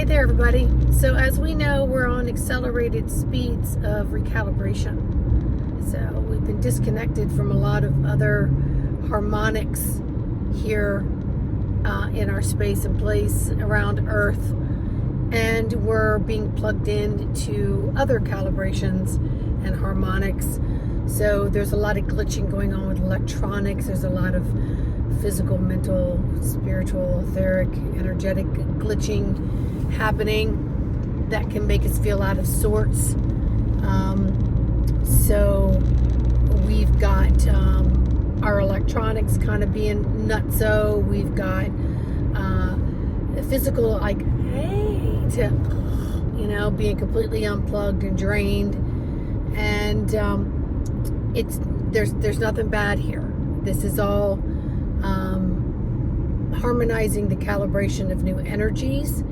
there, everybody. So as we know, we're on accelerated speeds of recalibration. So we've been disconnected from a lot of other harmonics here in our space and place around Earth. And we're being plugged in to other calibrations and harmonics. So there's a lot of glitching going on with electronics. There's a lot of physical, mental, spiritual, etheric, energetic glitching happening that can make us feel out of sorts. So we've got our electronics kind of being nutso. We've got physical, like, hey, to, being completely unplugged and drained. And there's nothing bad here. This is all harmonizing the calibration of new energies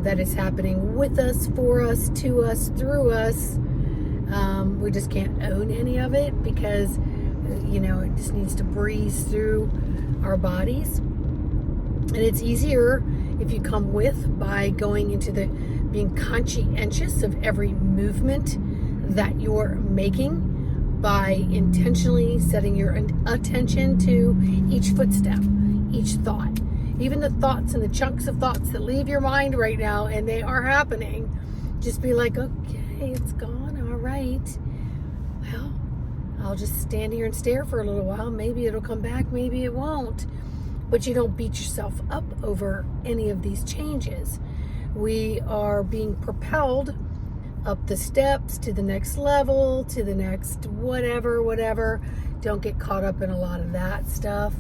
that is happening with us, for us, to us, through us. We just can't own any of it because, it just needs to breeze through our bodies. And it's easier if you come with by going into the being conscientious of every movement that you're making, by intentionally setting your attention to each footstep, each thought, even the thoughts and the chunks of thoughts that leave your mind right now, and they are happening. Just be like, okay, it's gone. All right. Well, I'll just stand here and stare for a little while. Maybe it'll come back. Maybe it won't. But you don't beat yourself up over any of these changes. We are being propelled up the steps to the next level, to the next whatever. Don't get caught up in a lot of that stuff.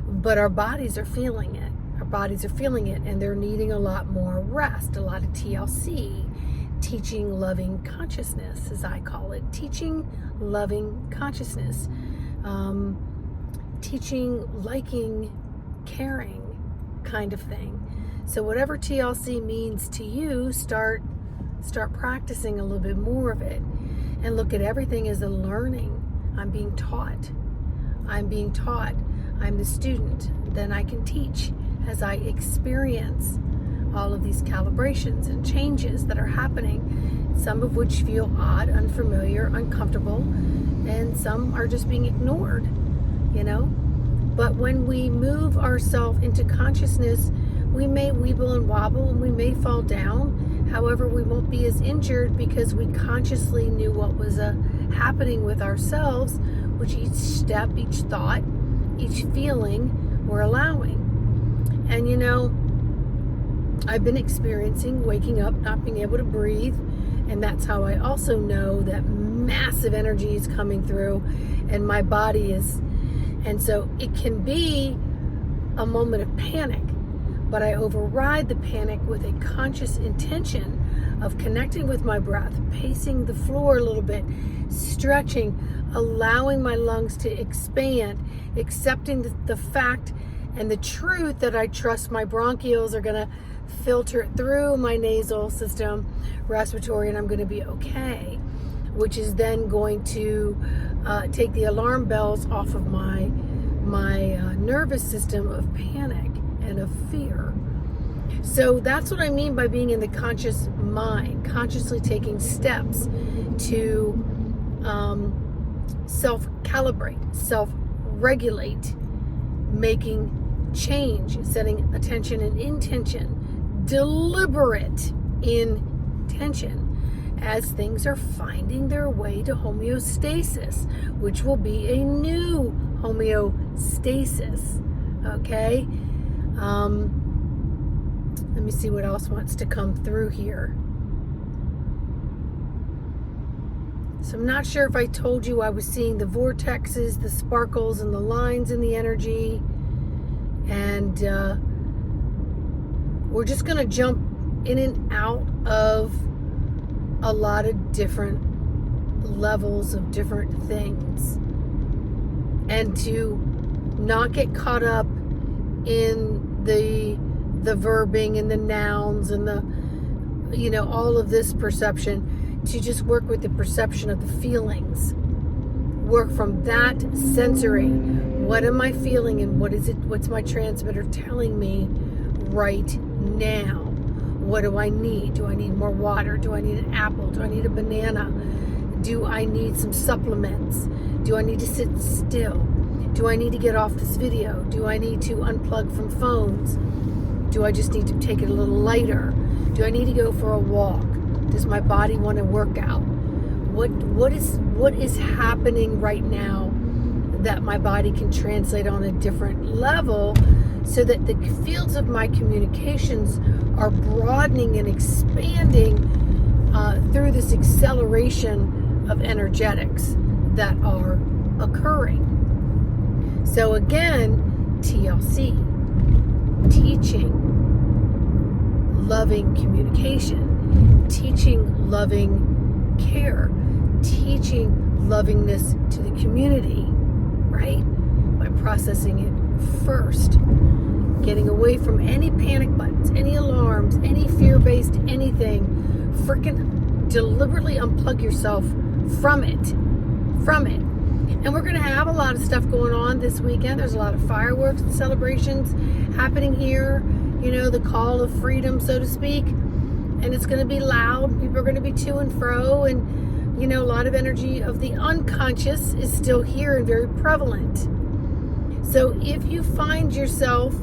But our bodies are feeling it. And they're needing a lot more rest, a lot of TLC, teaching loving consciousness, as I call it. Teaching loving consciousness. Teaching liking, caring kind of thing. So whatever TLC means to you, start practicing a little bit more of it, and look at everything as a learning. I'm being taught. I'm the student. Then I can teach as I experience all of these calibrations and changes that are happening, some of which feel odd, unfamiliar, uncomfortable, and some are just being ignored, But when we move ourselves into consciousness, we may weeble and wobble and we may fall down. However, we won't be as injured because we consciously knew what was happening with ourselves, which each step, each thought, each feeling we're allowing. And I've been experiencing waking up, not being able to breathe. And that's how I also know that massive energy is coming through and my body is. And so it can be a moment of panic, but I override the panic with a conscious intention of connecting with my breath, pacing the floor a little bit, stretching, allowing my lungs to expand, accepting the fact and the truth that I trust my bronchioles are going to filter it through my nasal system, respiratory, and I'm going to be okay, which is then going to take the alarm bells off of my nervous system of panic and of fear. So that's what I mean by being in the conscious mind, consciously taking steps to self-calibrate, self-regulate, making change, setting attention and intention, deliberate intention, as things are finding their way to homeostasis, which will be a new homeostasis. Okay? Let me see what else wants to come through here. So I'm not sure if I told you I was seeing the vortexes, the sparkles, and the lines in the energy. And we're just going to jump in and out of a lot of different levels of different things. And to not get caught up in the verbing and the nouns and the, all of this perception, to just work with the perception of the feelings. Work from that sensory. What am I feeling and what's my transmitter telling me right now. What do I need? Do I need more water? Do I need an apple? Do I need a banana? Do I need some supplements? Do I need to sit still? Do I need to get off this video? Do I need to unplug from phones? Do I just need to take it a little lighter? Do I need to go for a walk? Does my body want to work out? What is happening right now that my body can translate on a different level, so that the fields of my communications are broadening and expanding through this acceleration of energetics that are occurring. So again, TLC, teaching loving communication, teaching loving care, teaching lovingness to the community, right? By processing it first, getting away from any panic buttons, any alarms, any fear-based anything. Freaking deliberately unplug yourself from it. And we're going to have a lot of stuff going on this weekend. There's a lot of fireworks and celebrations happening here, the call of freedom, so to speak. And it's going to be loud. People are going to be to and fro, and a lot of energy of the unconscious is still here and very prevalent. So if you find yourself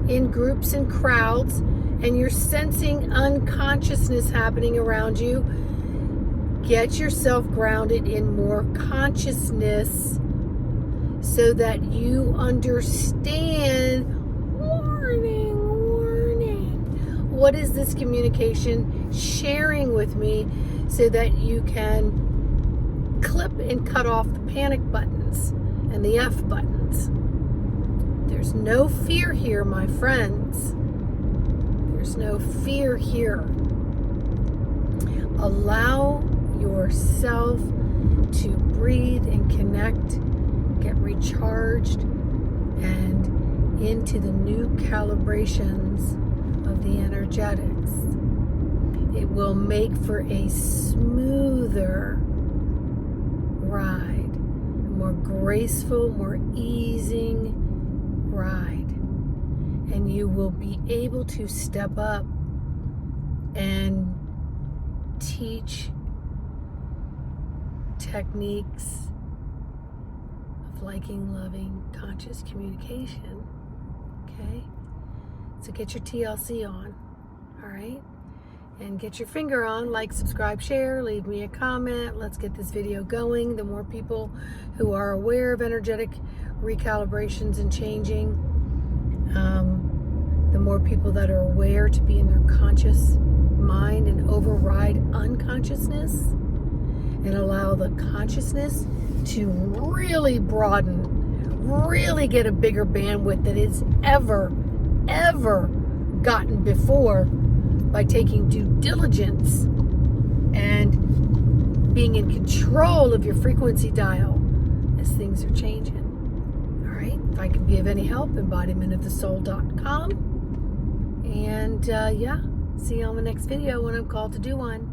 in groups and crowds and you're sensing unconsciousness happening around you, get yourself grounded in more consciousness so that you understand, warning, what is this communication sharing with me, so that you can clip and cut off the panic buttons and the F buttons. There's no fear here, my friends. There's no fear here. Allow yourself to breathe and connect, get recharged, and into the new calibrations of the energetics. It will make for a smoother ride, a more graceful, more easing ride. And you will be able to step up and teach techniques of liking, loving, conscious communication. Okay? So get your TLC on, all right? And get your finger on, like, subscribe, share, leave me a comment. Let's get this video going. The more people who are aware of energetic recalibrations and changing, the more people that are aware to be in their conscious mind and override unconsciousness and allow the consciousness to really broaden, really get a bigger bandwidth than it's ever gotten before, by taking due diligence and being in control of your frequency dial as things are changing. All right, if I can be of any help, embodimentofthesoul.com. And see you on the next video when I'm called to do one.